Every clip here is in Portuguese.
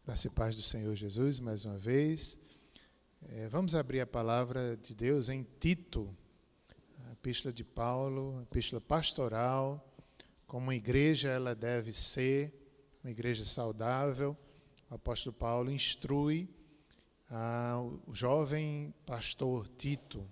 Graça e paz do Senhor Jesus, mais uma vez. Vamos abrir a palavra de Deus em Tito, a epístola de Paulo, a epístola pastoral, como uma igreja ela deve ser, uma igreja saudável. O apóstolo Paulo instrui o jovem pastor Tito.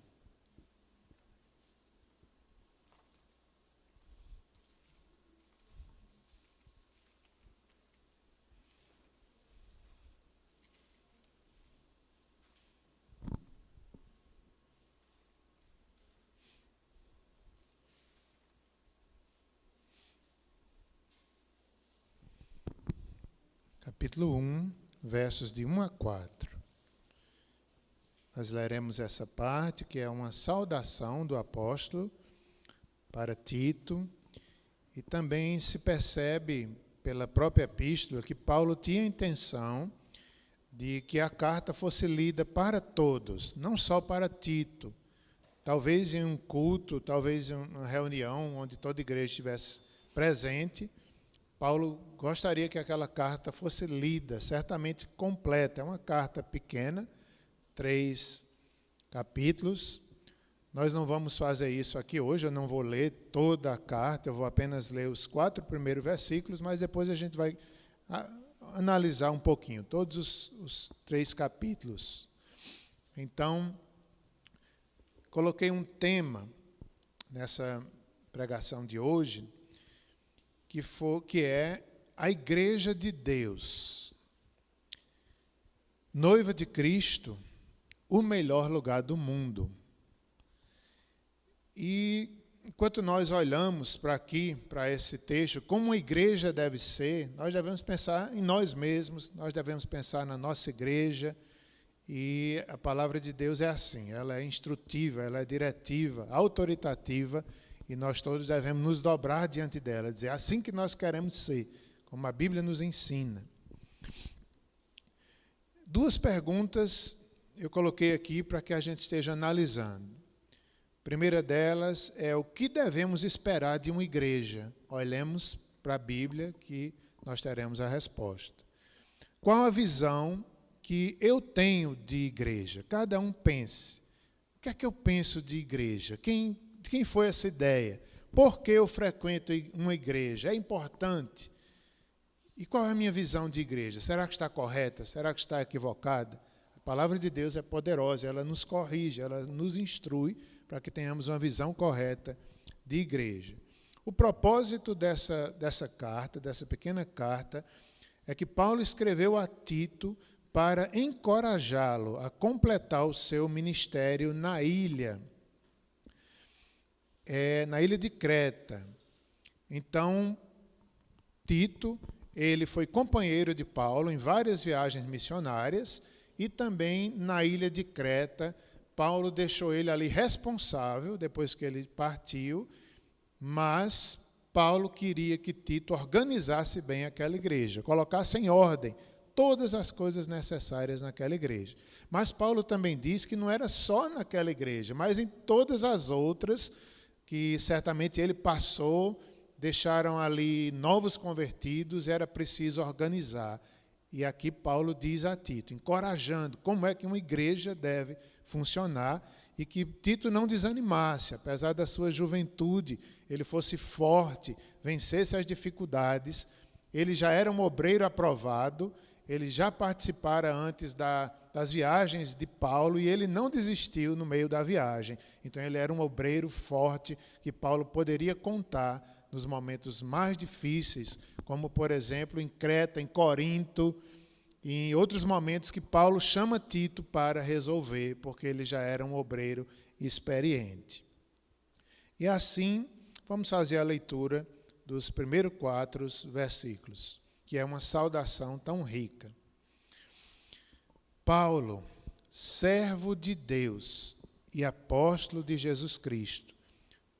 Capítulo 1, versos de 1 a 4. Nós leremos essa parte, que é uma saudação do apóstolo para Tito, e também se percebe pela própria epístola que Paulo tinha a intenção de que a carta fosse lida para todos, não só para Tito. Talvez em um culto, talvez em uma reunião onde toda a igreja estivesse presente, Paulo gostaria que aquela carta fosse lida, certamente completa. É uma carta pequena, 3 capítulos. Nós não vamos fazer isso aqui hoje, eu não vou ler toda a carta, eu vou apenas ler os 4 primeiros versículos, mas depois a gente vai analisar um pouquinho, todos os 3 capítulos. Então, coloquei um tema nessa pregação de hoje, que é a Igreja de Deus, noiva de Cristo, o melhor lugar do mundo. E enquanto nós olhamos para aqui, para esse texto, como a igreja deve ser, nós devemos pensar em nós mesmos, nós devemos pensar na nossa igreja, e a palavra de Deus é assim, ela é instrutiva, ela é diretiva, autoritativa, e nós todos devemos nos dobrar diante dela, dizer assim que nós queremos ser, como a Bíblia nos ensina. 2 perguntas eu coloquei aqui para que a gente esteja analisando. A primeira delas é o que devemos esperar de uma igreja. Olhemos para a Bíblia que nós teremos a resposta. Qual a visão que eu tenho de igreja? Cada um pense. O que é que eu penso de igreja? Quem foi essa ideia? Por que eu frequento uma igreja? É importante? E qual é a minha visão de igreja? Será que está correta? Será que está equivocada? A palavra de Deus é poderosa, ela nos corrige, ela nos instrui para que tenhamos uma visão correta de igreja. O propósito dessa carta, dessa pequena carta, é que Paulo escreveu a Tito para encorajá-lo a completar o seu ministério na ilha de Creta. Então, Tito, ele foi companheiro de Paulo em várias viagens missionárias e também na ilha de Creta. Paulo deixou ele ali responsável depois que ele partiu, mas Paulo queria que Tito organizasse bem aquela igreja, colocasse em ordem todas as coisas necessárias naquela igreja. Mas Paulo também diz que não era só naquela igreja, mas em todas as outras que certamente ele passou, deixaram ali novos convertidos, era preciso organizar. E aqui Paulo diz a Tito, encorajando como é que uma igreja deve funcionar e que Tito não desanimasse, apesar da sua juventude, ele fosse forte, vencesse as dificuldades. Ele já era um obreiro aprovado, ele já participara antes das viagens de Paulo e ele não desistiu no meio da viagem. Então ele era um obreiro forte que Paulo poderia contar nos momentos mais difíceis, como por exemplo em Creta, em Corinto, e em outros momentos que Paulo chama Tito para resolver, porque ele já era um obreiro experiente. E assim, vamos fazer a leitura dos primeiros 4 versículos, que é uma saudação tão rica. Paulo, servo de Deus e apóstolo de Jesus Cristo,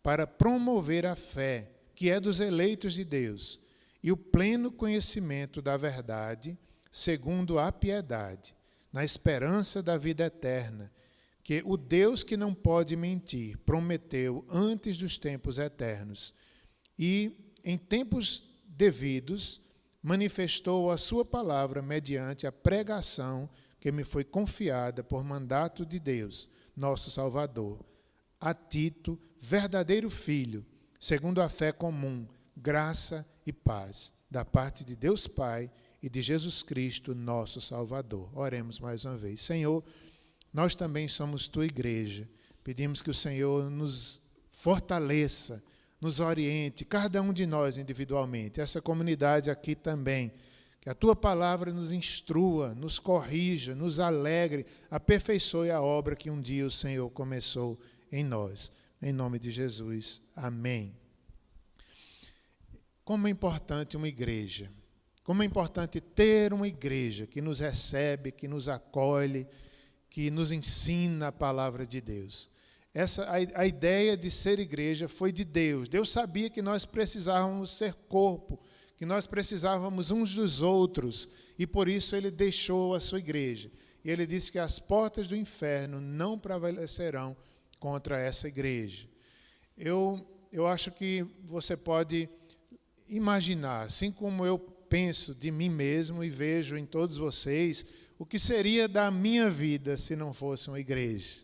para promover a fé, que é dos eleitos de Deus, e o pleno conhecimento da verdade, segundo a piedade, na esperança da vida eterna, que o Deus que não pode mentir prometeu antes dos tempos eternos, e em tempos devidos manifestou a sua palavra mediante a pregação que me foi confiada por mandato de Deus, nosso Salvador, a Tito, verdadeiro filho, segundo a fé comum, graça e paz, da parte de Deus Pai e de Jesus Cristo, nosso Salvador. Oremos mais uma vez. Senhor, nós também somos tua igreja. Pedimos que o Senhor nos fortaleça, nos oriente, cada um de nós individualmente, essa comunidade aqui também, que a tua palavra nos instrua, nos corrija, nos alegre, aperfeiçoe a obra que um dia o Senhor começou em nós. Em nome de Jesus. Amém. Como é importante uma igreja. Como é importante ter uma igreja que nos recebe, que nos acolhe, que nos ensina a palavra de Deus. A ideia de ser igreja foi de Deus. Deus sabia que nós precisávamos ser corpo, que nós precisávamos uns dos outros, e por isso Ele deixou a sua igreja. E Ele disse que as portas do inferno não prevalecerão contra essa igreja. Eu acho que você pode imaginar, assim como eu penso de mim mesmo e vejo em todos vocês, o que seria da minha vida se não fosse uma igreja.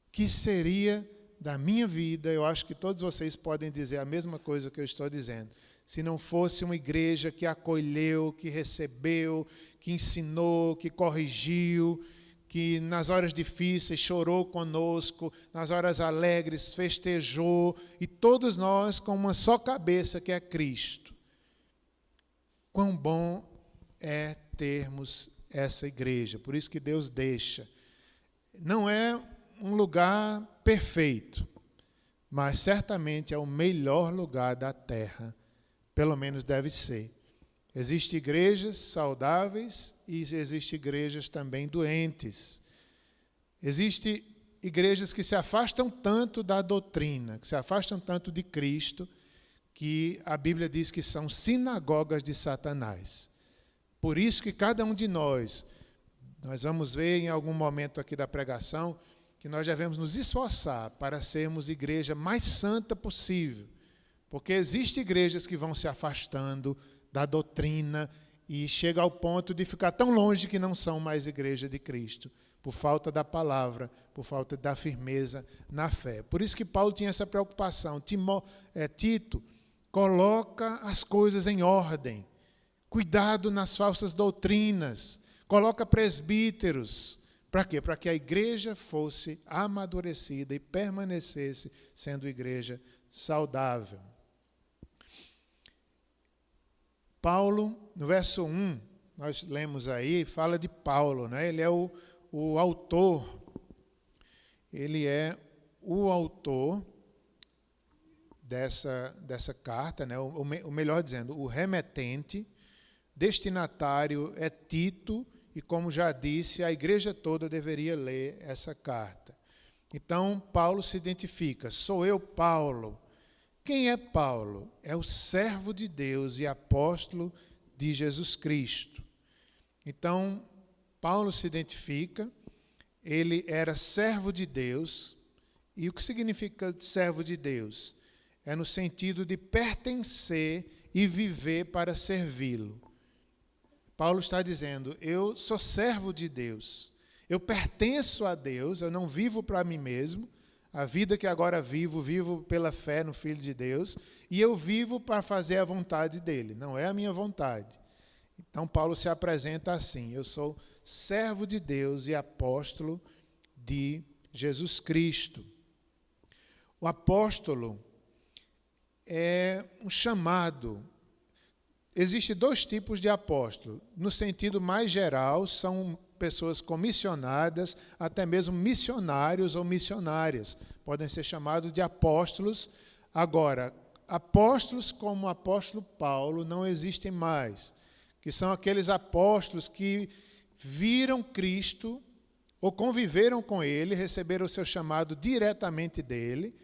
O que seria da minha vida? Eu acho que todos vocês podem dizer a mesma coisa que eu estou dizendo. Se não fosse uma igreja que acolheu, que recebeu, que ensinou, que corrigiu, que nas horas difíceis chorou conosco, nas horas alegres festejou, e todos nós com uma só cabeça que é Cristo. Quão bom é termos essa igreja. Por isso que Deus deixa. Não é um lugar perfeito, mas certamente é o melhor lugar da terra, pelo menos deve ser. Existem igrejas saudáveis e existem igrejas também doentes. Existem igrejas que se afastam tanto da doutrina, que se afastam tanto de Cristo, que a Bíblia diz que são sinagogas de Satanás. Por isso que cada um de nós vamos ver em algum momento aqui da pregação, que nós devemos nos esforçar para sermos a igreja mais santa possível. Porque existem igrejas que vão se afastando da doutrina e chega ao ponto de ficar tão longe que não são mais igreja de Cristo, por falta da palavra, por falta da firmeza na fé. Por isso que Paulo tinha essa preocupação. Tito, coloca as coisas em ordem. Cuidado nas falsas doutrinas. Coloca presbíteros. Para quê? Para que a igreja fosse amadurecida e permanecesse sendo igreja saudável. Paulo, no verso 1, nós lemos aí, fala de Paulo, né? Ele é o autor, ele é o autor dessa carta, né? O melhor dizendo, o remetente, destinatário é Tito, e como já disse, a igreja toda deveria ler essa carta. Então, Paulo se identifica, sou eu, Paulo. Quem é Paulo? É o servo de Deus e apóstolo de Jesus Cristo. Então, Paulo se identifica, ele era servo de Deus, e o que significa servo de Deus? É no sentido de pertencer e viver para servi-lo. Paulo está dizendo, eu sou servo de Deus, eu pertenço a Deus, eu não vivo para mim mesmo, a vida que agora vivo pela fé no Filho de Deus, e eu vivo para fazer a vontade dele, não é a minha vontade. Então Paulo se apresenta assim, eu sou servo de Deus e apóstolo de Jesus Cristo. O apóstolo é um chamado. Existem dois tipos de apóstolo. No sentido mais geral, são pessoas comissionadas, até mesmo missionários ou missionárias. Podem ser chamados de apóstolos. Agora, apóstolos como o apóstolo Paulo não existem mais, que são aqueles apóstolos que viram Cristo ou conviveram com ele, receberam o seu chamado diretamente dele,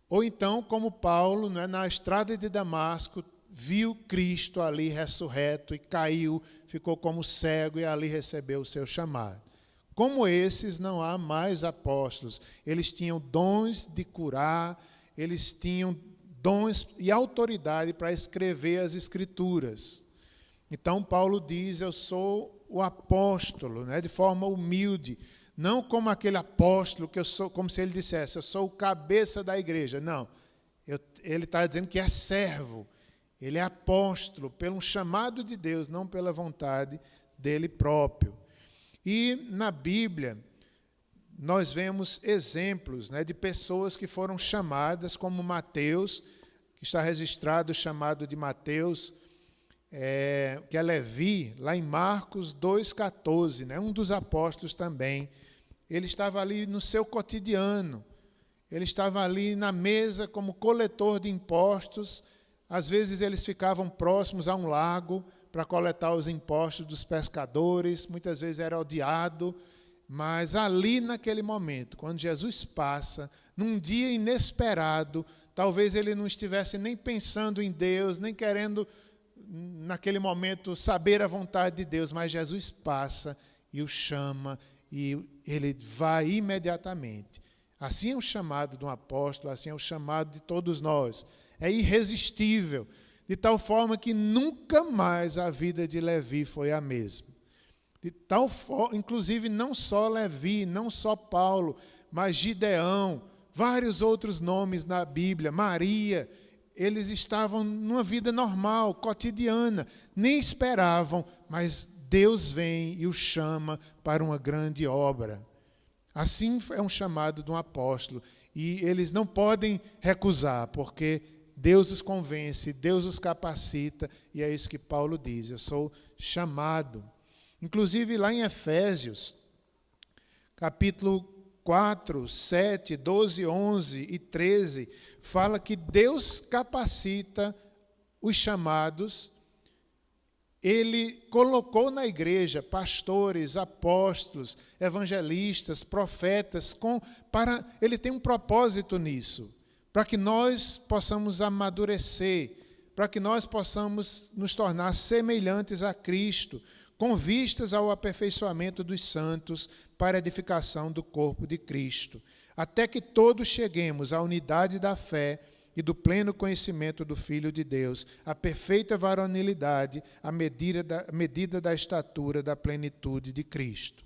ou então, como Paulo, né, na estrada de Damasco, viu Cristo ali ressurreto e caiu, ficou como cego e ali recebeu o seu chamado. Como esses, não há mais apóstolos. Eles tinham dons de curar, eles tinham dons e autoridade para escrever as Escrituras. Então Paulo diz, eu sou o apóstolo, né, de forma humilde, não como aquele apóstolo que eu sou, como se ele dissesse, eu sou o cabeça da igreja. Não, ele está dizendo que é servo, ele é apóstolo, pelo chamado de Deus, não pela vontade dele próprio. E na Bíblia, nós vemos exemplos, né, de pessoas que foram chamadas, como Mateus, que está registrado o chamado de Mateus, que é Levi, lá em Marcos 2,14, né, um dos apóstolos também. Ele estava ali no seu cotidiano, ele estava ali na mesa como coletor de impostos. Às vezes eles ficavam próximos a um lago para coletar os impostos dos pescadores, muitas vezes era odiado, mas ali naquele momento, quando Jesus passa, num dia inesperado, talvez ele não estivesse nem pensando em Deus, nem querendo, naquele momento, saber a vontade de Deus, mas Jesus passa e o chama, e ele vai imediatamente. Assim é o chamado de um apóstolo, assim é o chamado de todos nós. É irresistível, de tal forma que nunca mais a vida de Levi foi a mesma. De tal forma, inclusive não só Levi, não só Paulo, mas Gideão, vários outros nomes na Bíblia, Maria, eles estavam numa vida normal, cotidiana, nem esperavam, mas Deus vem e o chama para uma grande obra. Assim é um chamado de um apóstolo, e eles não podem recusar, porque Deus os convence, Deus os capacita, e é isso que Paulo diz, eu sou chamado. Inclusive lá em Efésios, capítulo 4, 7, 12, 11 e 13, fala que Deus capacita os chamados. Ele colocou na igreja pastores, apóstolos, evangelistas, profetas, ele tem um propósito nisso, para que nós possamos amadurecer, para que nós possamos nos tornar semelhantes a Cristo, com vistas ao aperfeiçoamento dos santos para a edificação do corpo de Cristo, até que todos cheguemos à unidade da fé e do pleno conhecimento do Filho de Deus, à perfeita varonilidade, à medida da estatura da plenitude de Cristo.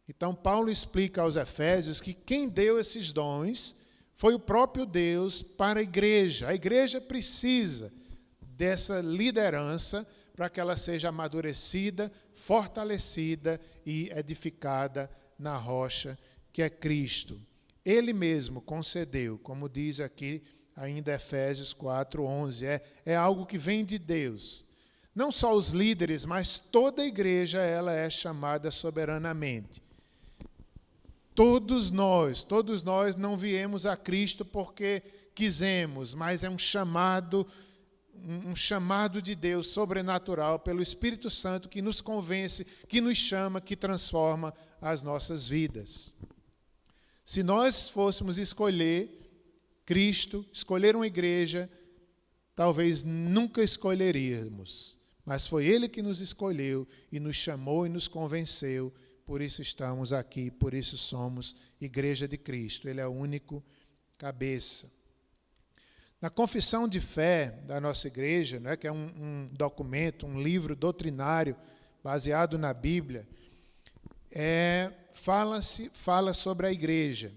Então, Paulo explica aos Efésios que quem deu esses dons foi o próprio Deus para a igreja. A igreja precisa dessa liderança para que ela seja amadurecida, fortalecida e edificada na rocha que é Cristo. Ele mesmo concedeu, como diz aqui ainda Efésios 4:11, é algo que vem de Deus. Não só os líderes, mas toda a igreja ela é chamada soberanamente. Todos nós não viemos a Cristo porque quisemos, mas é um chamado de Deus sobrenatural pelo Espírito Santo que nos convence, que nos chama, que transforma as nossas vidas. Se nós fôssemos escolher Cristo, escolher uma igreja, talvez nunca escolheríamos, mas foi Ele que nos escolheu e nos chamou e nos convenceu, por isso estamos aqui, por isso somos Igreja de Cristo, Ele é o único cabeça. Na confissão de fé da nossa igreja, né, que é um documento, um livro doutrinário baseado na Bíblia, fala sobre a igreja.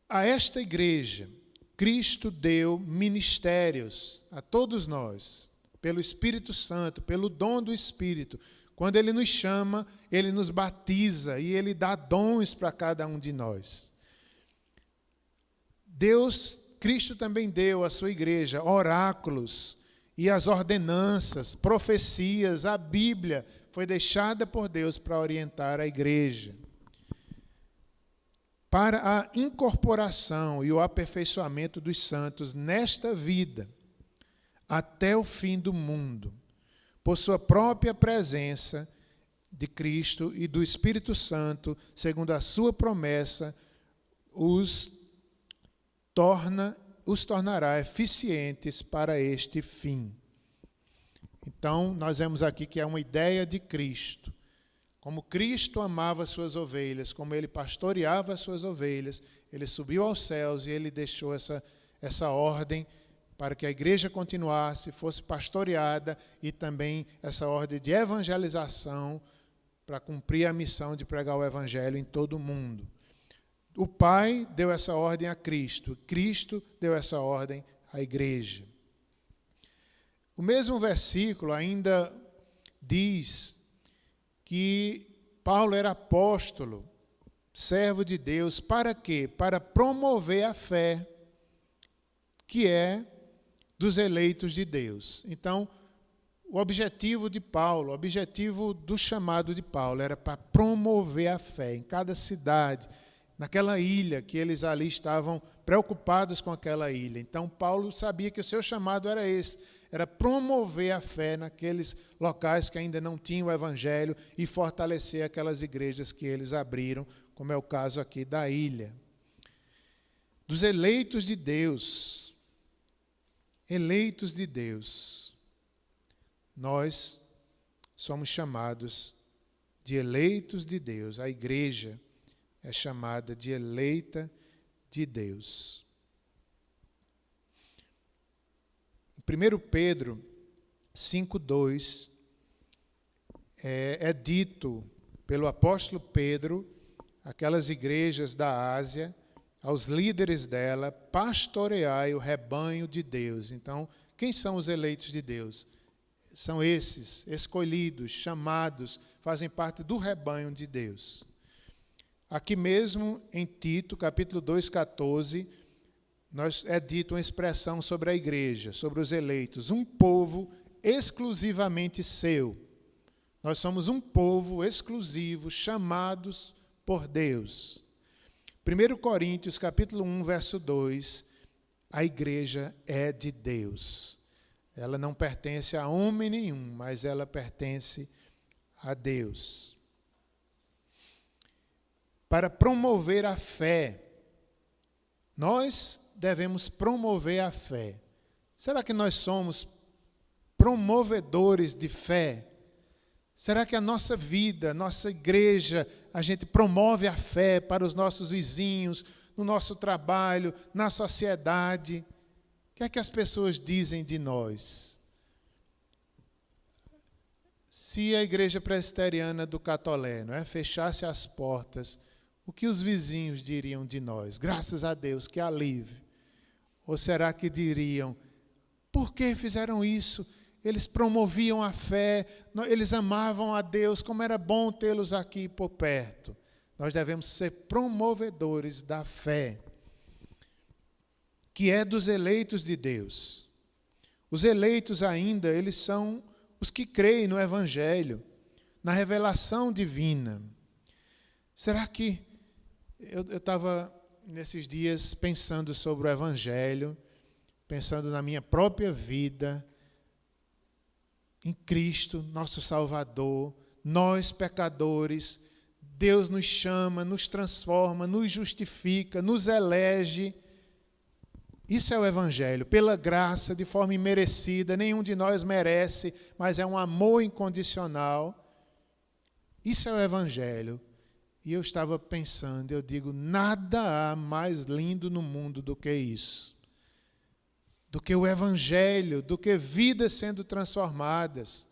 A esta igreja, Cristo deu ministérios a todos nós, pelo Espírito Santo, pelo dom do Espírito. Quando Ele nos chama, Ele nos batiza e Ele dá dons para cada um de nós. Cristo também deu à sua igreja oráculos e as ordenanças, profecias, a Bíblia foi deixada por Deus para orientar a igreja. Para a incorporação e o aperfeiçoamento dos santos nesta vida, até o fim do mundo, por sua própria presença de Cristo e do Espírito Santo, segundo a sua promessa, os tornará eficientes para este fim. Então, nós vemos aqui que é uma ideia de Cristo. Como Cristo amava as suas ovelhas, como Ele pastoreava as suas ovelhas, Ele subiu aos céus e Ele deixou essa ordem para que a igreja continuasse, fosse pastoreada, e também essa ordem de evangelização para cumprir a missão de pregar o evangelho em todo o mundo. O Pai deu essa ordem a Cristo, Cristo deu essa ordem à igreja. O mesmo versículo ainda diz que Paulo era apóstolo, servo de Deus, para quê? Para promover a fé, que é dos eleitos de Deus. Então, o objetivo de Paulo, o objetivo do chamado de Paulo era para promover a fé em cada cidade, naquela ilha, que eles ali estavam preocupados com aquela ilha. Então, Paulo sabia que o seu chamado era esse, era promover a fé naqueles locais que ainda não tinham o evangelho e fortalecer aquelas igrejas que eles abriram, como é o caso aqui da ilha. Dos eleitos de Deus, eleitos de Deus, nós somos chamados de eleitos de Deus. A igreja é chamada de eleita de Deus. Em 1 Pedro 5,2 é dito pelo apóstolo Pedro, aquelas igrejas da Ásia, aos líderes dela, pastoreai o rebanho de Deus. Então, quem são os eleitos de Deus? São esses, escolhidos, chamados, fazem parte do rebanho de Deus. Aqui mesmo em Tito, capítulo 2,14, é dito uma expressão sobre a igreja, sobre os eleitos, um povo exclusivamente seu. Nós somos um povo exclusivo, chamados por Deus. 1 Coríntios, capítulo 1, verso 2, a igreja é de Deus. Ela não pertence a homem nenhum, mas ela pertence a Deus. Para promover a fé, nós devemos promover a fé. Será que nós somos promovedores de fé? Será que a nossa vida, nossa igreja, a gente promove a fé para os nossos vizinhos, no nosso trabalho, na sociedade? O que é que as pessoas dizem de nós? Se a igreja presbiteriana do Catolé, fechasse as portas, o que os vizinhos diriam de nós? Graças a Deus, que alívio. Ou será que diriam, por que fizeram isso? Eles promoviam a fé, eles amavam a Deus, como era bom tê-los aqui por perto. Nós devemos ser promovedores da fé, que é dos eleitos de Deus. Os eleitos ainda, eles são os que creem no Evangelho, na revelação divina. Será que... Eu estava nesses dias pensando sobre o Evangelho, pensando na minha própria vida, em Cristo, nosso Salvador, nós pecadores, Deus nos chama, nos transforma, nos justifica, nos elege. Isso é o Evangelho, pela graça, de forma imerecida, nenhum de nós merece, mas é um amor incondicional. Isso é o Evangelho. E eu estava pensando, eu digo, nada há mais lindo no mundo do que isso. Do que o Evangelho, do que vidas sendo transformadas.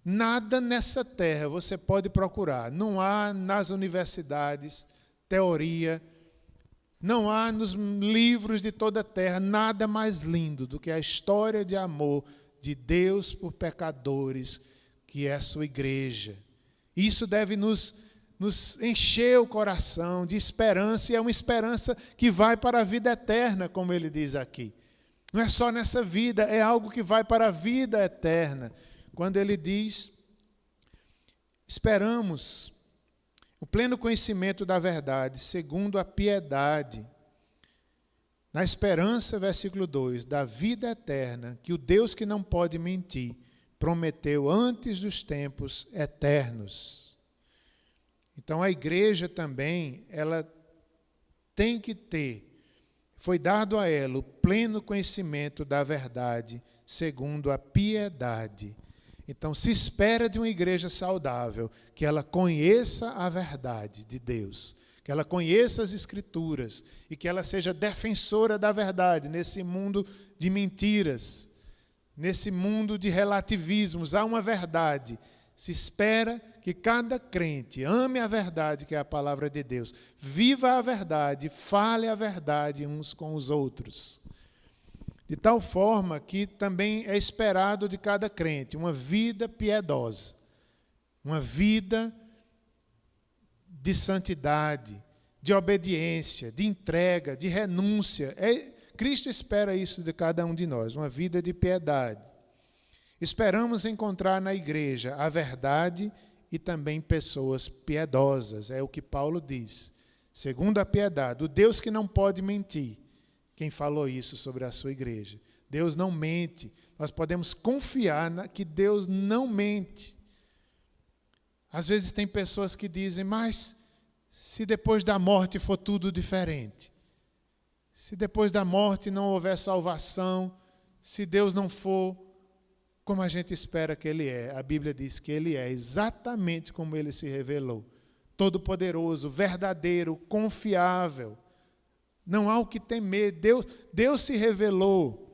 Nada nessa terra você pode procurar. Não há nas universidades teoria, não há nos livros de toda a terra nada mais lindo do que a história de amor de Deus por pecadores, que é a sua igreja. Isso deve nos encher o coração de esperança, e é uma esperança que vai para a vida eterna, como ele diz aqui. Não é só nessa vida, é algo que vai para a vida eterna. Quando ele diz, esperamos o pleno conhecimento da verdade, segundo a piedade, na esperança, versículo 2, da vida eterna, que o Deus que não pode mentir, prometeu antes dos tempos eternos. Então a igreja também, ela tem que ter, foi dado a ela o pleno conhecimento da verdade, segundo a piedade. Então se espera de uma igreja saudável que ela conheça a verdade de Deus, que ela conheça as Escrituras e que ela seja defensora da verdade nesse mundo de mentiras, nesse mundo de relativismos. Há uma verdade. Se espera que cada crente ame a verdade, que é a palavra de Deus, viva a verdade, fale a verdade uns com os outros. De tal forma que também é esperado de cada crente uma vida piedosa, uma vida de santidade, de obediência, de entrega, de renúncia. Cristo espera isso de cada um de nós, uma vida de piedade. Esperamos encontrar na igreja a verdade e também pessoas piedosas, é o que Paulo diz. Segundo a piedade, o Deus que não pode mentir. Quem falou isso sobre a sua igreja? Deus não mente. Nós podemos confiar que Deus não mente. Às vezes tem pessoas que dizem, mas se depois da morte for tudo diferente, se depois da morte não houver salvação, se Deus não for como a gente espera que Ele é, a Bíblia diz que Ele é exatamente como Ele se revelou. Todo-poderoso, verdadeiro, confiável. Não há o que temer. Deus se revelou.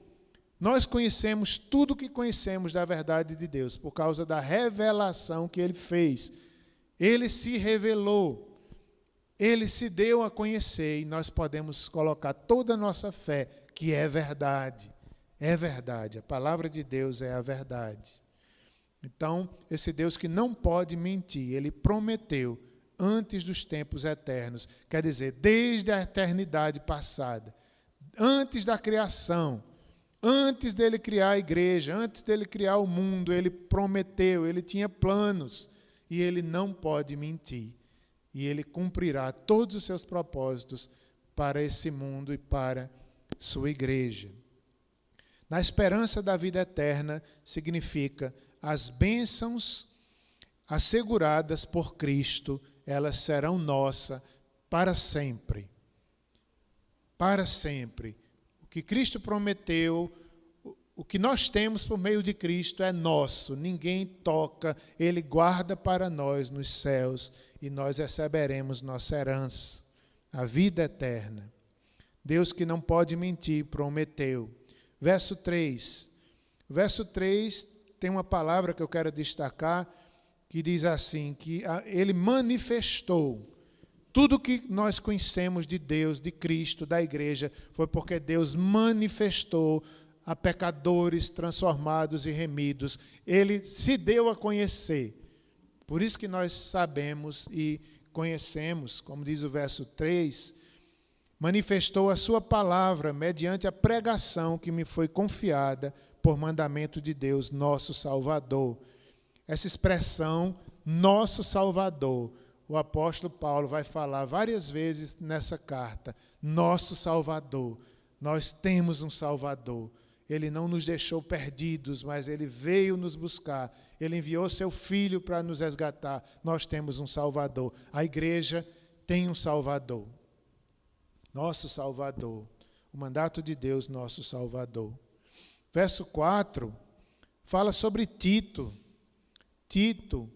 Nós conhecemos tudo o que conhecemos da verdade de Deus por causa da revelação que Ele fez. Ele se revelou. Ele se deu a conhecer e nós podemos colocar toda a nossa fé, que é verdade. É verdade. A palavra de Deus é a verdade. Então, esse Deus que não pode mentir, Ele prometeu antes dos tempos eternos, quer dizer, desde a eternidade passada, antes da criação, antes dele criar a igreja, antes dele criar o mundo, ele prometeu, ele tinha planos, e ele não pode mentir. E ele cumprirá todos os seus propósitos para esse mundo e para sua igreja. Na esperança da vida eterna, significa as bênçãos asseguradas por Cristo, elas serão nossas para sempre. Para sempre. O que Cristo prometeu, o que nós temos por meio de Cristo é nosso. Ninguém toca, Ele guarda para nós nos céus e nós receberemos nossa herança, a vida eterna. Deus que não pode mentir, prometeu. Verso 3. Verso 3 tem uma palavra que eu quero destacar, que diz assim, que Ele manifestou. Tudo que nós conhecemos de Deus, de Cristo, da igreja, foi porque Deus manifestou a pecadores transformados e remidos. Ele se deu a conhecer. Por isso que nós sabemos e conhecemos, como diz o verso 3, manifestou a sua palavra mediante a pregação que me foi confiada por mandamento de Deus, nosso Salvador. Essa expressão, nosso Salvador, o apóstolo Paulo vai falar várias vezes nessa carta, nosso Salvador. Nós temos um Salvador. Ele não nos deixou perdidos, mas Ele veio nos buscar. Ele enviou seu Filho para nos resgatar. Nós temos um Salvador. A igreja tem um Salvador. Nosso Salvador. O mandato de Deus, nosso Salvador. Verso 4, fala sobre Tito. Tito,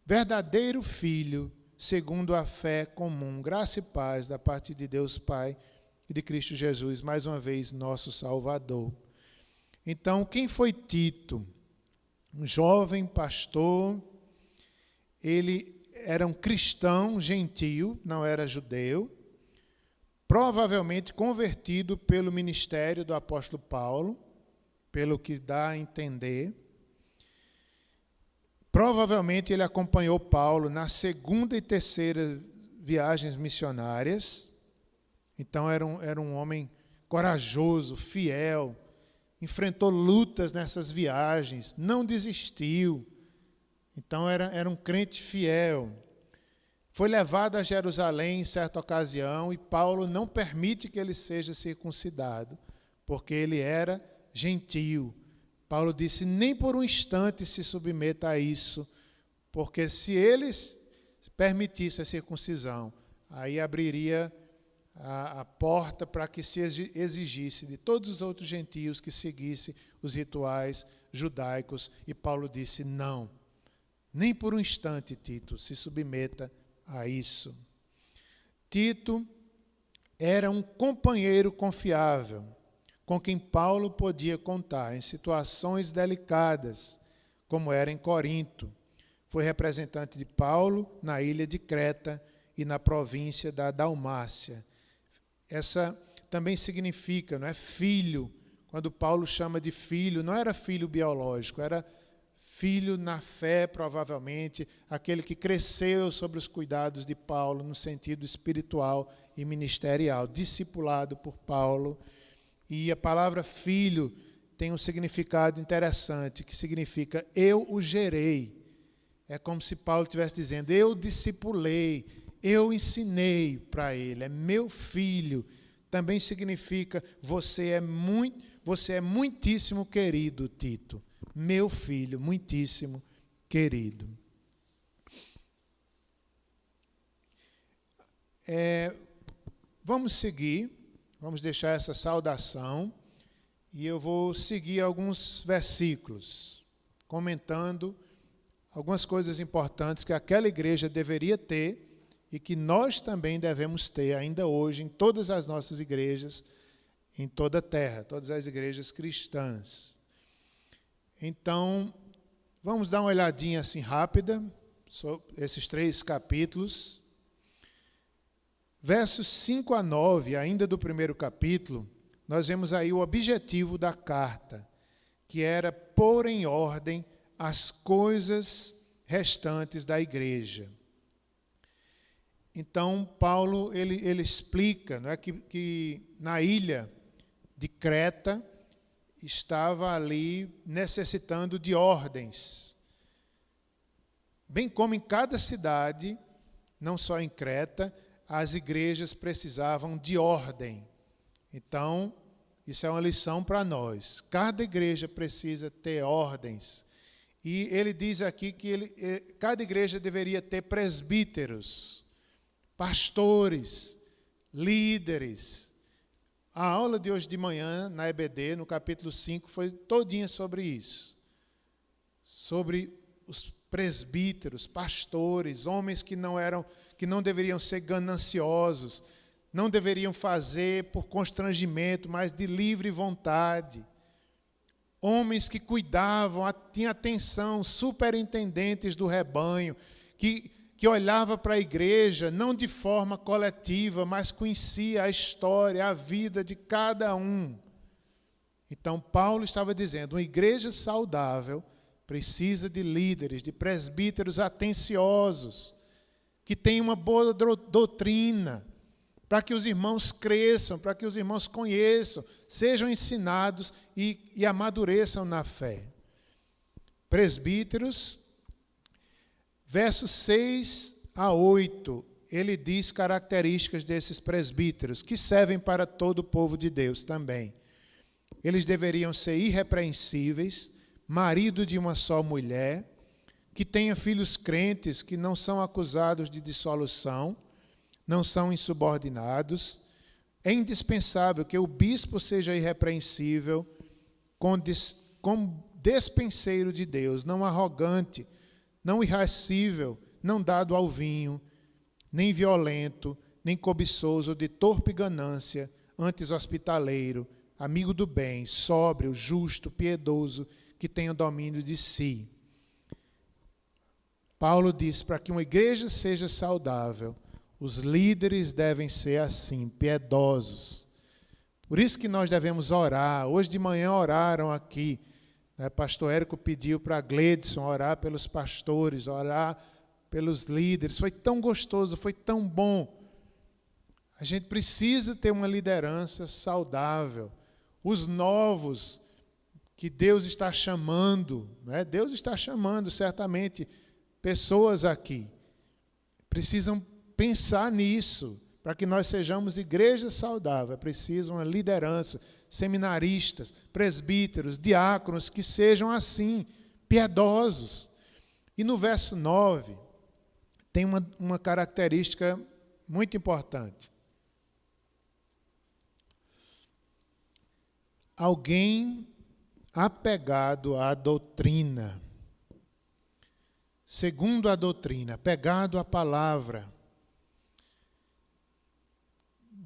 verdadeiro filho, segundo a fé comum, graça e paz da parte de Deus Pai e de Cristo Jesus, mais uma vez, nosso Salvador. Então, quem foi Tito? Um jovem pastor, ele era um cristão gentio, não era judeu, provavelmente convertido pelo ministério do apóstolo Paulo, pelo que dá a entender. Provavelmente ele acompanhou Paulo na segunda e terceira viagens missionárias. Então era um homem corajoso, fiel, enfrentou lutas nessas viagens, não desistiu. Então era um crente fiel. Foi levado a Jerusalém em certa ocasião e Paulo não permite que ele seja circuncidado, porque ele era gentio. Paulo disse, nem por um instante se submeta a isso, porque se eles permitissem a circuncisão, aí abriria a porta para que se exigisse de todos os outros gentios que seguissem os rituais judaicos. E Paulo disse, não, nem por um instante, Tito, se submeta a isso. Tito era um companheiro confiável, com quem Paulo podia contar em situações delicadas, como era em Corinto. Foi representante de Paulo na ilha de Creta e na província da Dalmácia. Essa também significa, não é, filho. Quando Paulo chama de filho, não era filho biológico, era filho na fé, provavelmente, aquele que cresceu sob os cuidados de Paulo no sentido espiritual e ministerial, discipulado por Paulo. E a palavra filho tem um significado interessante, que significa eu o gerei. É como se Paulo estivesse dizendo, eu discipulei, eu ensinei para ele, é meu filho. Também significa você é muitíssimo querido, Tito. Meu filho, muitíssimo querido. Vamos seguir, vamos deixar essa saudação e eu vou seguir alguns versículos, comentando algumas coisas importantes que aquela igreja deveria ter e que nós também devemos ter ainda hoje em todas as nossas igrejas, em toda a terra, todas as igrejas cristãs. Então, vamos dar uma olhadinha assim rápida sobre esses 3 capítulos. Versos 5 a 9, ainda do primeiro capítulo, nós vemos aí o objetivo da carta, que era pôr em ordem as coisas restantes da igreja. Então, Paulo ele explica, não é, que na ilha de Creta estava ali necessitando de ordens. Bem como em cada cidade, não só em Creta, as igrejas precisavam de ordem. Então, isso é uma lição para nós. Cada igreja precisa ter ordens. E ele diz aqui que cada igreja deveria ter presbíteros, pastores, líderes. A aula de hoje de manhã, na EBD, no capítulo 5, foi todinha sobre isso. Sobre os presbíteros, pastores, homens que não deveriam ser gananciosos, não deveriam fazer por constrangimento, mas de livre vontade. Homens que cuidavam, tinham atenção, superintendentes do rebanho, que olhava para a igreja, não de forma coletiva, mas conhecia a história, a vida de cada um. Então, Paulo estava dizendo, uma igreja saudável precisa de líderes, de presbíteros atenciosos, que tenham uma boa doutrina, para que os irmãos cresçam, para que os irmãos conheçam, sejam ensinados e amadureçam na fé. Presbíteros, versos 6 a 8, ele diz características desses presbíteros, que servem para todo o povo de Deus também. Eles deveriam ser irrepreensíveis, marido de uma só mulher, que tenha filhos crentes que não são acusados de dissolução, não são insubordinados. É indispensável que o bispo seja irrepreensível, com despenseiro de Deus, não arrogante, não irascível, não dado ao vinho, nem violento, nem cobiçoso de torpe ganância, antes hospitaleiro, amigo do bem, sóbrio, justo, piedoso, que tenha domínio de si. Paulo diz, para que uma igreja seja saudável, os líderes devem ser assim, piedosos. Por isso que nós devemos orar. Hoje de manhã oraram aqui. Pastor Érico pediu para Gledson orar pelos pastores, orar pelos líderes. Foi tão gostoso, foi tão bom. A gente precisa ter uma liderança saudável. Os novos que Deus está chamando, Deus está chamando certamente pessoas aqui. Precisam pensar nisso, para que nós sejamos igreja saudável. É preciso uma liderança, seminaristas, presbíteros, diáconos, que sejam assim, piedosos. E no verso 9, tem uma característica muito importante. Alguém apegado à doutrina, segundo a doutrina, apegado à palavra.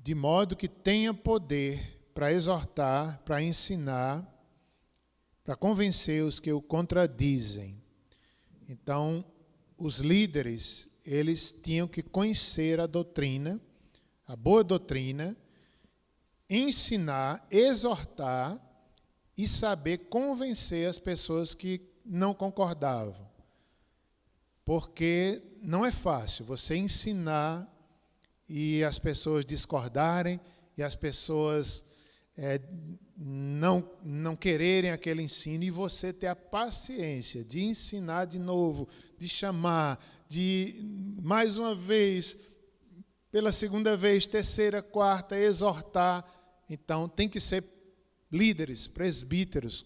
de modo que tenha poder para exortar, para ensinar, para convencer os que o contradizem. Então, os líderes, eles tinham que conhecer a doutrina, a boa doutrina, ensinar, exortar e saber convencer as pessoas que não concordavam. Porque não é fácil você ensinar e as pessoas discordarem e as pessoas não quererem aquele ensino e você ter a paciência de ensinar de novo, de chamar, de mais uma vez, pela segunda vez, terceira, quarta, exortar. Então, tem que ser líderes, presbíteros,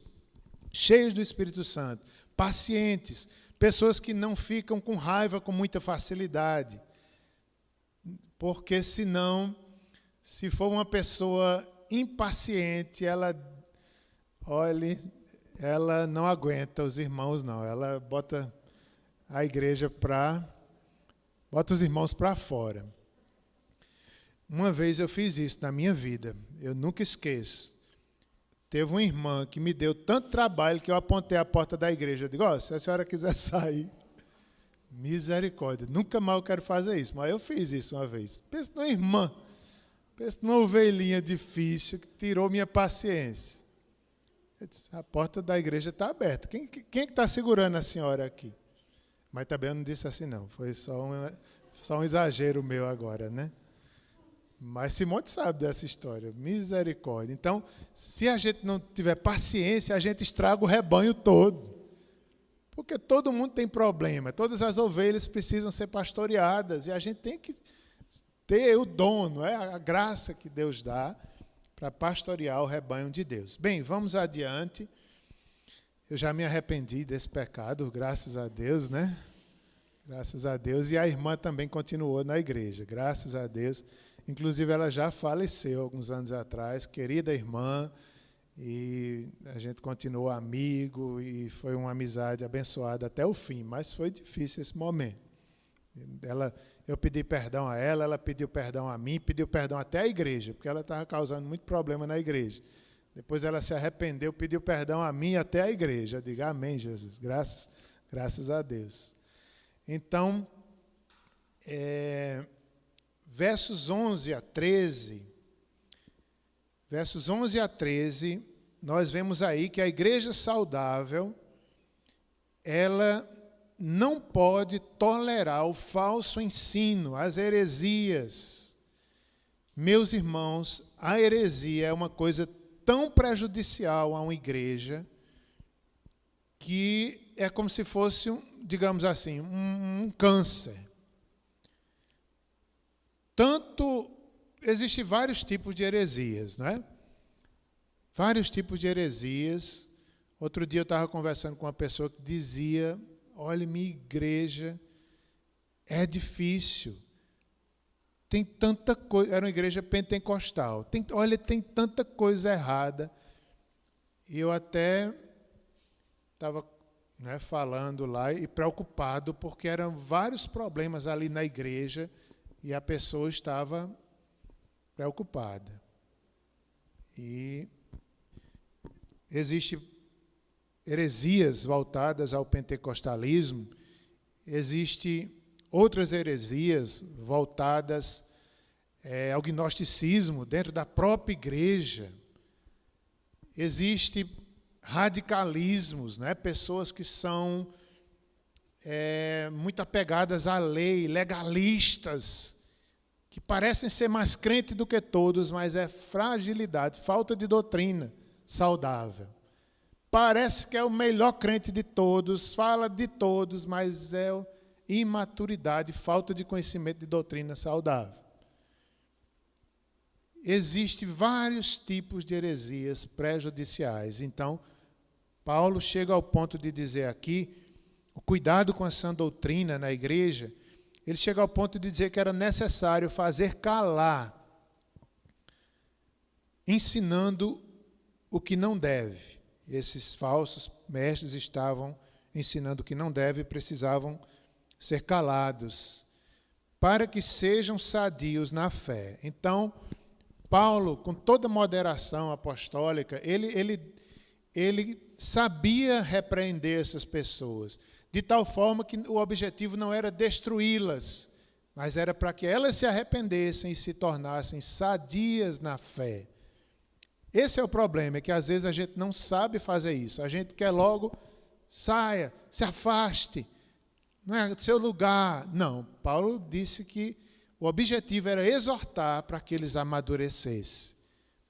cheios do Espírito Santo, pacientes, pessoas que não ficam com raiva com muita facilidade. Porque senão, se for uma pessoa impaciente, ela não aguenta os irmãos, não. Ela bota a igreja bota os irmãos para fora. Uma vez eu fiz isso na minha vida, eu nunca esqueço. Teve uma irmã que me deu tanto trabalho que eu apontei a porta da igreja. Eu digo, se a senhora quiser sair, misericórdia, nunca mais eu quero fazer isso. Mas eu fiz isso uma vez. Pensa numa irmã, pensa numa ovelhinha difícil que tirou minha paciência. Eu disse, a porta da igreja está aberta. Quem é que está segurando a senhora aqui? Mas também eu não disse assim, não. Foi só um exagero meu agora, né? Mas Simone sabe dessa história, misericórdia. Então, se a gente não tiver paciência, a gente estraga o rebanho todo. Porque todo mundo tem problema, todas as ovelhas precisam ser pastoreadas, e a gente tem que ter o dom, não é? A graça que Deus dá para pastorear o rebanho de Deus. Bem, vamos adiante. Eu já me arrependi desse pecado, graças a Deus, né? Graças a Deus. E a irmã também continuou na igreja, graças a Deus. Inclusive, ela já faleceu alguns anos atrás, querida irmã, e a gente continuou amigo, e foi uma amizade abençoada até o fim, mas foi difícil esse momento. Eu pedi perdão a ela pediu perdão a mim, pediu perdão até à igreja, porque ela estava causando muito problema na igreja. Depois ela se arrependeu, pediu perdão a mim até à igreja. Eu digo, amém, Jesus, graças a Deus. Então, versos 11 a 13, nós vemos aí que a igreja saudável, ela não pode tolerar o falso ensino, as heresias. Meus irmãos, a heresia é uma coisa tão prejudicial a uma igreja que é como se fosse, digamos assim, um câncer. Existem vários tipos de heresias, não é? Vários tipos de heresias. Outro dia eu estava conversando com uma pessoa que dizia, olha, minha igreja é difícil. Tem tanta coisa, era uma igreja pentecostal. Tem tanta coisa errada. E eu até estava falando lá e preocupado, porque eram vários problemas ali na igreja e a pessoa estava preocupada. E existem heresias voltadas ao pentecostalismo, existem outras heresias voltadas ao gnosticismo dentro da própria igreja. Existem radicalismos, né? Pessoas que são muito apegadas à lei, legalistas, que parecem ser mais crentes do que todos, mas é fragilidade, falta de doutrina saudável. Parece que é o melhor crente de todos, fala de todos, mas é imaturidade, falta de conhecimento de doutrina saudável. Existem vários tipos de heresias prejudiciais. Então, Paulo chega ao ponto de dizer aqui, o cuidado com a sã doutrina na igreja, ele chega ao ponto de dizer que era necessário fazer calar, ensinando o que não deve. Esses falsos mestres estavam ensinando o que não deve e precisavam ser calados, para que sejam sadios na fé. Então, Paulo, com toda moderação apostólica, ele sabia repreender essas pessoas, de tal forma que o objetivo não era destruí-las, mas era para que elas se arrependessem e se tornassem sadias na fé. Esse é o problema, é que às vezes a gente não sabe fazer isso. A gente quer logo, saia, se afaste, não é seu lugar. Não, Paulo disse que o objetivo era exortar para que eles amadurecessem,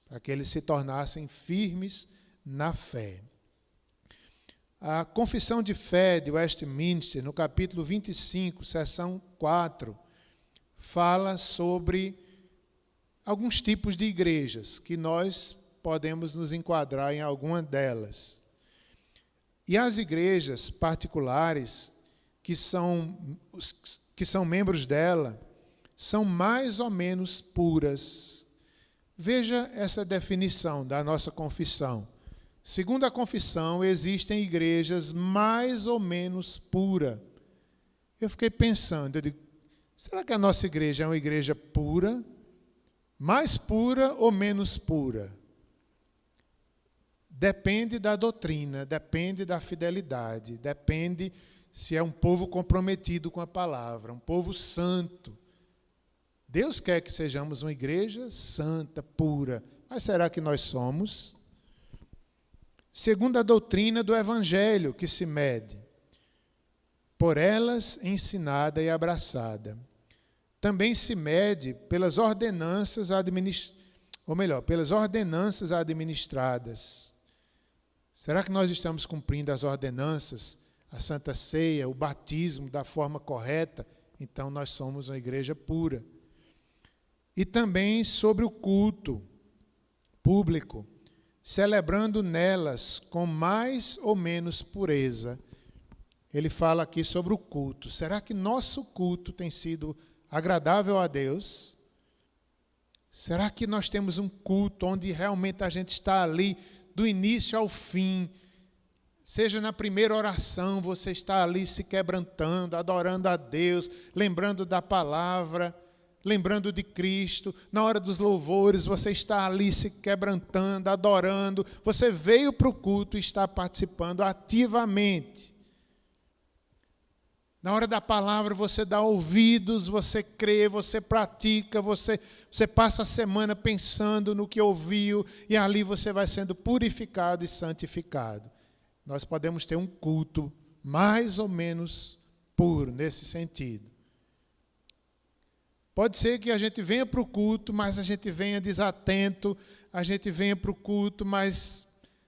para que eles se tornassem firmes na fé. A Confissão de Fé de Westminster, no capítulo 25, seção 4, fala sobre alguns tipos de igrejas, que nós podemos nos enquadrar em alguma delas. E as igrejas particulares, que são membros dela, são mais ou menos puras. Veja essa definição da nossa confissão. Segundo a confissão, existem igrejas mais ou menos puras. Eu fiquei pensando, eu digo, será que a nossa igreja é uma igreja pura? Mais pura ou menos pura? Depende da doutrina, depende da fidelidade, depende se é um povo comprometido com a palavra, um povo santo. Deus quer que sejamos uma igreja santa, pura. Mas será que nós somos? Segundo a doutrina do Evangelho que se mede, por elas ensinada e abraçada. Também se mede pelas ordenanças administradas. Será que nós estamos cumprindo as ordenanças, a Santa Ceia, o batismo da forma correta? Então nós somos uma igreja pura. E também sobre o culto público, celebrando nelas com mais ou menos pureza. Ele fala aqui sobre o culto. Será que nosso culto tem sido agradável a Deus? Será que nós temos um culto onde realmente a gente está ali do início ao fim? Seja na primeira oração, você está ali se quebrantando, adorando a Deus, lembrando da palavra, lembrando de Cristo. Na hora dos louvores, você está ali se quebrantando, adorando. Você veio para o culto e está participando ativamente. Na hora da palavra, você dá ouvidos, você crê, você pratica, você passa a semana pensando no que ouviu, e ali você vai sendo purificado e santificado. Nós podemos ter um culto mais ou menos puro nesse sentido. Pode ser que a gente venha para o culto, mas a gente venha desatento, a gente venha para o culto, mas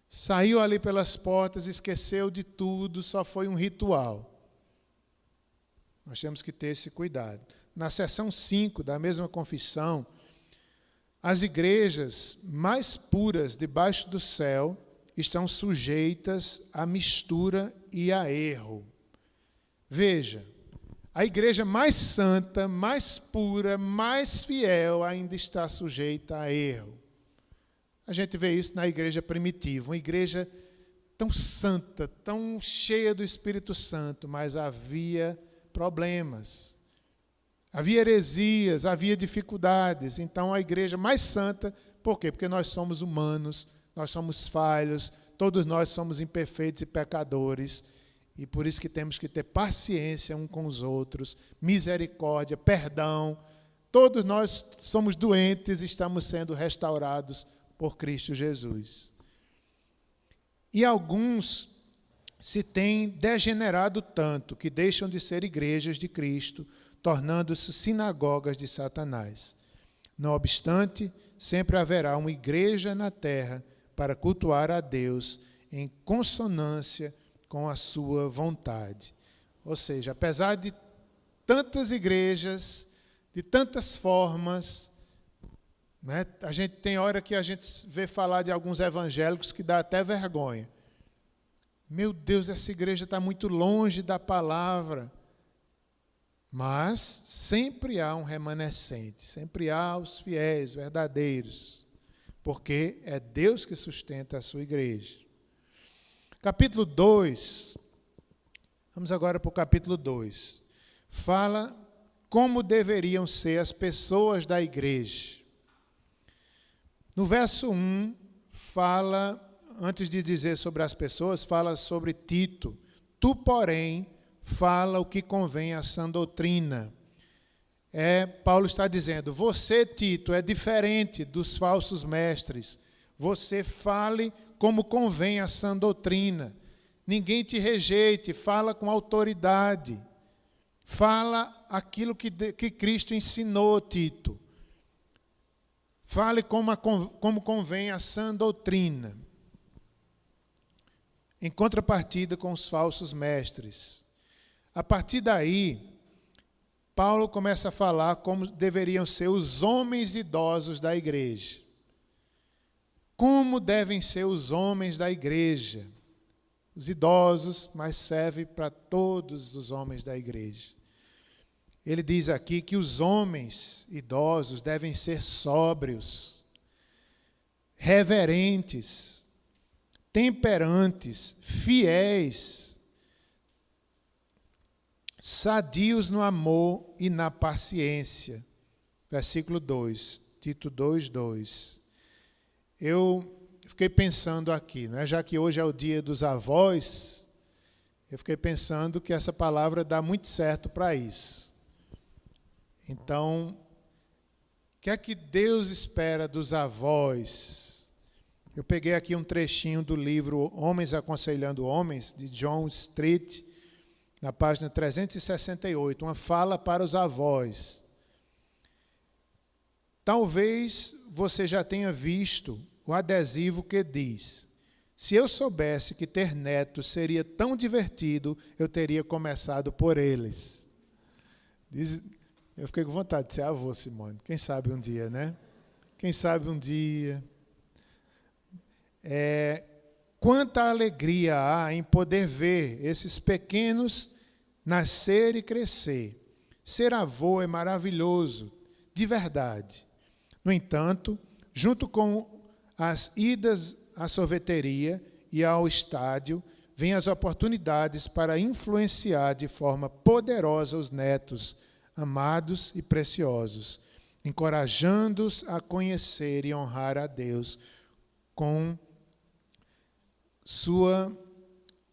saiu ali pelas portas, esqueceu de tudo, só foi um ritual. Nós temos que ter esse cuidado. Na seção 5 da mesma confissão, as igrejas mais puras debaixo do céu estão sujeitas à mistura e a erro. Veja, a igreja mais santa, mais pura, mais fiel ainda está sujeita a erro. A gente vê isso na igreja primitiva, uma igreja tão santa, tão cheia do Espírito Santo, mas havia problemas, havia heresias, havia dificuldades. Então a igreja mais santa, por quê? Porque nós somos humanos, nós somos falhos, todos nós somos imperfeitos e pecadores, e por isso que temos que ter paciência uns com os outros, misericórdia, perdão. Todos nós somos doentes e estamos sendo restaurados por Cristo Jesus. E alguns se têm degenerado tanto que deixam de ser igrejas de Cristo, tornando-se sinagogas de Satanás. Não obstante, sempre haverá uma igreja na terra para cultuar a Deus em consonância com a sua vontade. Ou seja, apesar de tantas igrejas, de tantas formas, né, a gente tem hora que a gente vê falar de alguns evangélicos que dá até vergonha. Meu Deus, essa igreja está muito longe da palavra. Mas sempre há um remanescente, sempre há os fiéis, verdadeiros, porque é Deus que sustenta a sua igreja. Capítulo 2, vamos agora para o capítulo 2. Fala como deveriam ser as pessoas da igreja. No verso 1, fala, antes de dizer sobre as pessoas, fala sobre Tito. Tu, porém, fala o que convém à sã doutrina. Paulo está dizendo, você, Tito, é diferente dos falsos mestres. Você fale como convém à sã doutrina. Ninguém te rejeite, fala com autoridade. Fala aquilo que Cristo ensinou, Tito. Fale como convém à sã doutrina. Em contrapartida com os falsos mestres. A partir daí, Paulo começa a falar como deveriam ser os homens idosos da igreja. Como devem ser os homens da igreja? Os idosos, mas serve para todos os homens da igreja. Ele diz aqui que os homens idosos devem ser sóbrios, reverentes, temperantes, fiéis, sadios no amor e na paciência. Versículo 2, Tito 2:2. Eu fiquei pensando aqui, né? Já que hoje é o dia dos avós, eu fiquei pensando que essa palavra dá muito certo para isso. Então, o que é que Deus espera dos avós? Eu peguei aqui um trechinho do livro Homens Aconselhando Homens, de John Street, na página 368, uma fala para os avós. Talvez você já tenha visto o adesivo que diz: se eu soubesse que ter netos seria tão divertido, eu teria começado por eles. Eu fiquei com vontade de ser avô, Simone. Quem sabe um dia, né? Quem sabe um dia. Quanta alegria há em poder ver esses pequenos nascer e crescer. Ser avô é maravilhoso, de verdade. No entanto, junto com as idas à sorveteria e ao estádio, vêm as oportunidades para influenciar de forma poderosa os netos, amados e preciosos, encorajando-os a conhecer e honrar a Deus com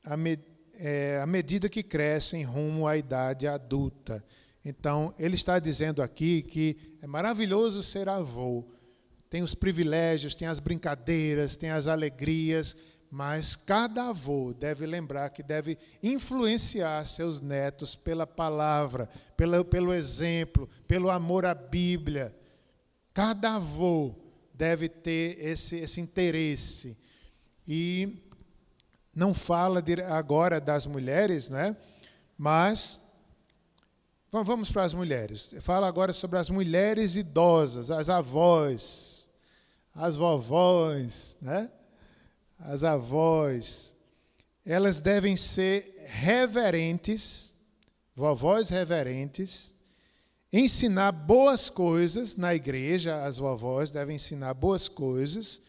à medida que crescem rumo à idade adulta. Então, ele está dizendo aqui que é maravilhoso ser avô. Tem os privilégios, tem as brincadeiras, tem as alegrias, mas cada avô deve lembrar que deve influenciar seus netos pela palavra, pelo exemplo, pelo amor à Bíblia. Cada avô deve ter esse interesse. E não fala agora das mulheres, né? Mas vamos para as mulheres. Fala agora sobre as mulheres idosas, as avós, as vovós, né? As avós. Elas devem ser reverentes, vovós reverentes, ensinar boas coisas na igreja. As vovós devem ensinar boas coisas,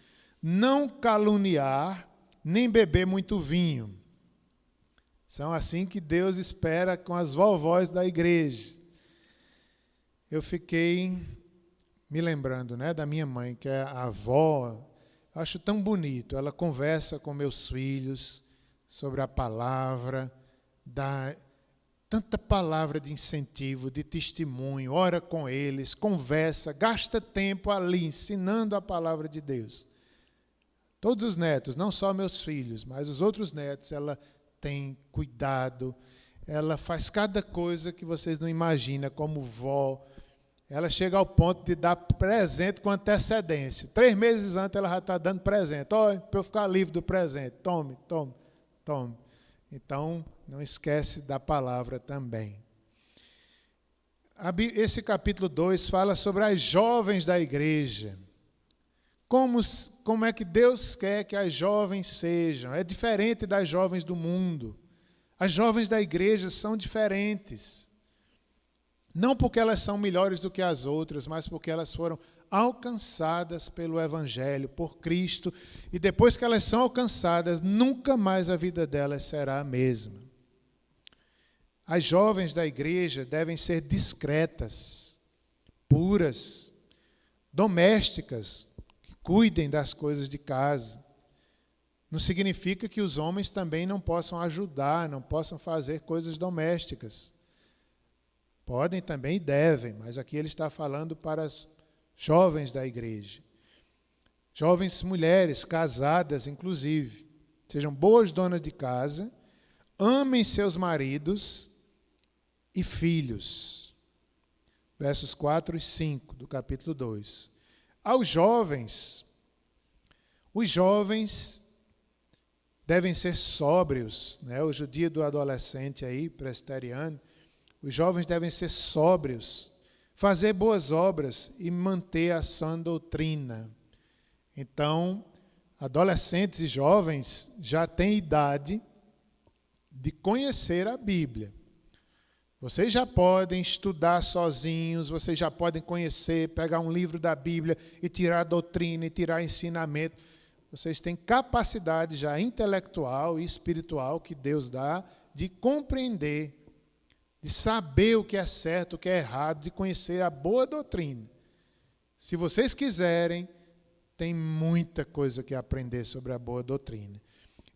não caluniar, nem beber muito vinho. São assim que Deus espera com as vovós da igreja. Eu fiquei me lembrando, né, da minha mãe, que é a avó. Eu acho tão bonito. Ela conversa com meus filhos sobre a palavra, dá tanta palavra de incentivo, de testemunho, ora com eles, conversa, gasta tempo ali ensinando a palavra de Deus. Todos os netos, não só meus filhos, mas os outros netos, ela tem cuidado, ela faz cada coisa que vocês não imaginam, como vó. Ela chega ao ponto de dar presente com antecedência. 3 meses antes ela já está dando presente. Olha, para eu ficar livre do presente. Tome. Então, não esquece da palavra também. Esse capítulo 2 fala sobre as jovens da igreja. Como é que Deus quer que as jovens sejam? É diferente das jovens do mundo. As jovens da igreja são diferentes. Não porque elas são melhores do que as outras, mas porque elas foram alcançadas pelo Evangelho, por Cristo. E depois que elas são alcançadas, nunca mais a vida delas será a mesma. As jovens da igreja devem ser discretas, puras, domésticas, cuidem das coisas de casa. Não significa que os homens também não possam ajudar, não possam fazer coisas domésticas. Podem também e devem, mas aqui ele está falando para as jovens da igreja. Jovens mulheres, casadas inclusive, sejam boas donas de casa, amem seus maridos e filhos. Versos 4 e 5 do capítulo 2. Aos jovens, os jovens devem ser sóbrios, né? Hoje o dia do adolescente aí, presbiteriano, os jovens devem ser sóbrios, fazer boas obras e manter a sã doutrina. Então, adolescentes e jovens já têm idade de conhecer a Bíblia. Vocês já podem estudar sozinhos, vocês já podem conhecer, pegar um livro da Bíblia e tirar doutrina e tirar ensinamento. Vocês têm capacidade já intelectual e espiritual que Deus dá de compreender, de saber o que é certo, o que é errado, de conhecer a boa doutrina. Se vocês quiserem, tem muita coisa que aprender sobre a boa doutrina.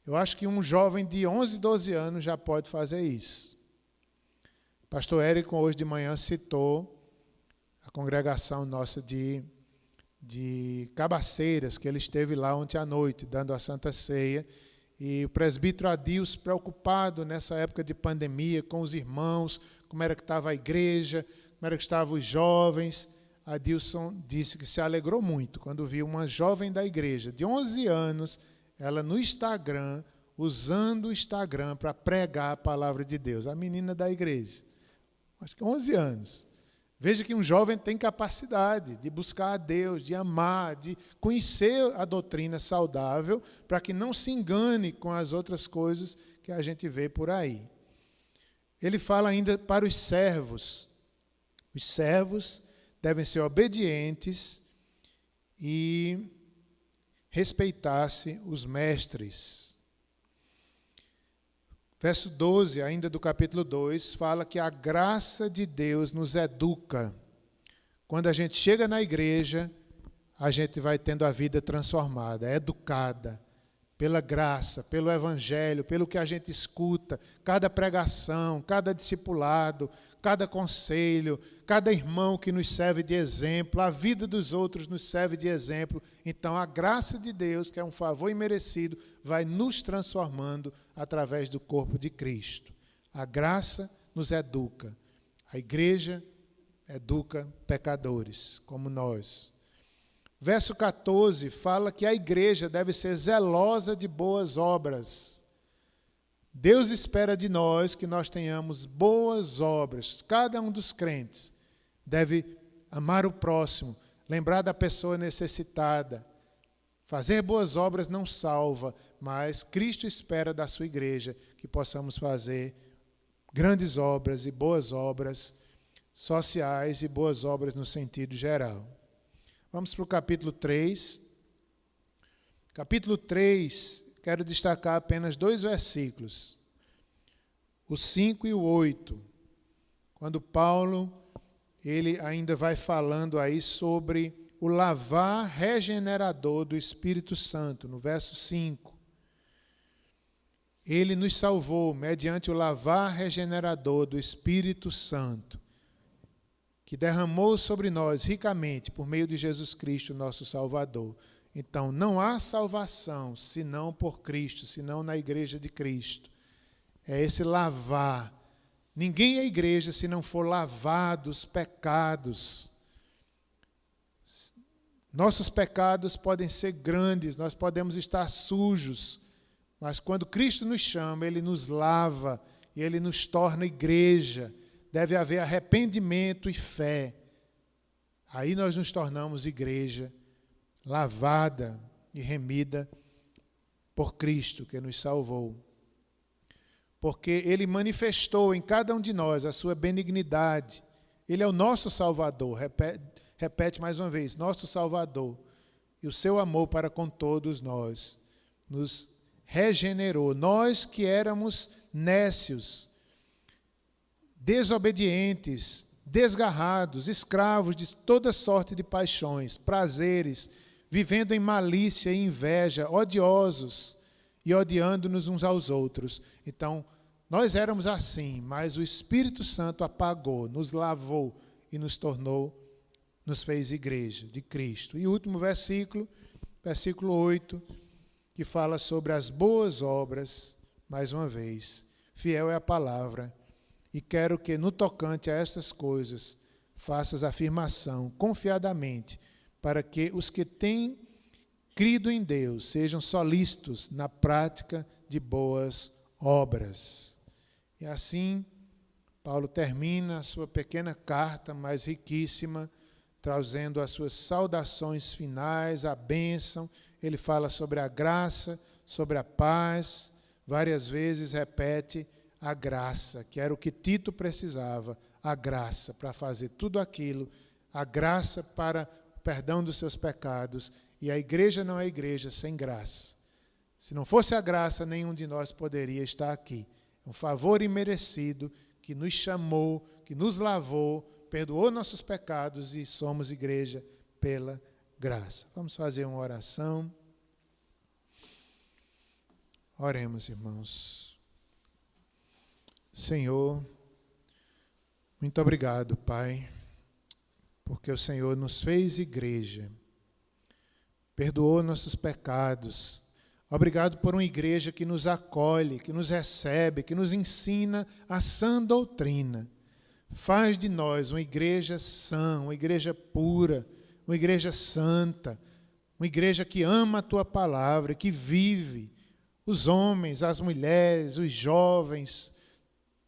Eu acho que um jovem de 11, 12 anos já pode fazer isso. Pastor Érico, hoje de manhã, citou a congregação nossa de Cabaceiras, que ele esteve lá ontem à noite, dando a Santa Ceia, e o presbítero Adilson, preocupado nessa época de pandemia, com os irmãos, como era que estava a igreja, como era que estavam os jovens. Adilson disse que se alegrou muito quando viu uma jovem da igreja, de 11 anos, ela no Instagram, usando o Instagram para pregar a palavra de Deus, a menina da igreja, acho que 11 anos. Veja que um jovem tem capacidade de buscar a Deus, de amar, de conhecer a doutrina saudável, para que não se engane com as outras coisas que a gente vê por aí. Ele fala ainda para os servos. Os servos devem ser obedientes e respeitar-se os mestres. Verso 12, ainda do capítulo 2, fala que a graça de Deus nos educa. Quando a gente chega na igreja, a gente vai tendo a vida transformada, educada, pela graça, pelo evangelho, pelo que a gente escuta, cada pregação, cada discipulado, cada conselho, cada irmão que nos serve de exemplo, a vida dos outros nos serve de exemplo. Então, a graça de Deus, que é um favor imerecido, vai nos transformando através do corpo de Cristo. A graça nos educa. A igreja educa pecadores, como nós. Verso 14 fala que a igreja deve ser zelosa de boas obras. Deus espera de nós que nós tenhamos boas obras. Cada um dos crentes deve amar o próximo, lembrar da pessoa necessitada. Fazer boas obras não salva, mas Cristo espera da sua igreja que possamos fazer grandes obras e boas obras sociais e boas obras no sentido geral. Vamos para o capítulo 3. Capítulo 3, quero destacar apenas 2 versículos. O 5 e o 8. Quando Paulo, ele ainda vai falando aí sobre o lavar regenerador do Espírito Santo, no verso 5. Ele nos salvou mediante o lavar regenerador do Espírito Santo, que derramou sobre nós ricamente por meio de Jesus Cristo, nosso Salvador. Então, não há salvação senão por Cristo, senão na igreja de Cristo. É esse lavar. Ninguém é igreja se não for lavado os pecados. Nossos pecados podem ser grandes, nós podemos estar sujos, mas quando Cristo nos chama, Ele nos lava e Ele nos torna igreja. Deve haver arrependimento e fé. Aí nós nos tornamos igreja lavada e remida por Cristo, que nos salvou. Porque Ele manifestou em cada um de nós a sua benignidade. Ele é o nosso Salvador. Repete mais uma vez, nosso Salvador. E o seu amor para com todos nós nos regenerou. Nós que éramos nécios, desobedientes, desgarrados, escravos de toda sorte de paixões, prazeres, vivendo em malícia e inveja, odiosos e odiando-nos uns aos outros. Então, nós éramos assim, mas o Espírito Santo apagou, nos lavou e nos fez igreja de Cristo. E o último versículo, versículo 8, que fala sobre as boas obras, mais uma vez. Fiel é a palavra, e quero que no tocante a estas coisas faças afirmação confiadamente, para que os que têm crido em Deus sejam solícitos na prática de boas obras. E assim, Paulo termina a sua pequena carta, mas riquíssima, trazendo as suas saudações finais, a bênção. Ele fala sobre a graça, sobre a paz, várias vezes repete a graça, que era o que Tito precisava, a graça para fazer tudo aquilo, a graça para o perdão dos seus pecados. E a igreja não é igreja sem graça. Se não fosse a graça, nenhum de nós poderia estar aqui. É um favor imerecido que nos chamou, que nos lavou, perdoou nossos pecados e somos igreja pela graça. Vamos fazer uma oração. Oremos, irmãos. Senhor, muito obrigado, Pai, porque o Senhor nos fez igreja, perdoou nossos pecados. Obrigado por uma igreja que nos acolhe, que nos recebe, que nos ensina a sã doutrina. Faz de nós uma igreja sã, uma igreja pura, uma igreja santa, uma igreja que ama a Tua palavra, que vive. Os homens, as mulheres, os jovens,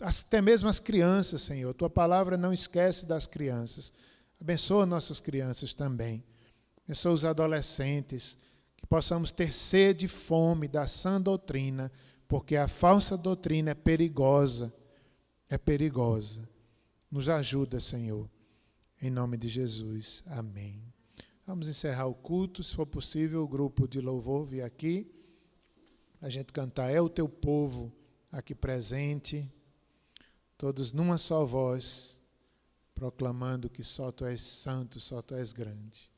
até mesmo as crianças, Senhor. Tua palavra não esquece das crianças. Abençoa nossas crianças também. Abençoa os adolescentes, que possamos ter sede e fome da sã doutrina, porque a falsa doutrina é perigosa. É perigosa. Nos ajuda, Senhor. Em nome de Jesus. Amém. Vamos encerrar o culto. Se for possível, o grupo de louvor vir aqui. A gente cantar É o Teu Povo aqui presente, todos numa só voz, proclamando que só Tu és santo, só Tu és grande.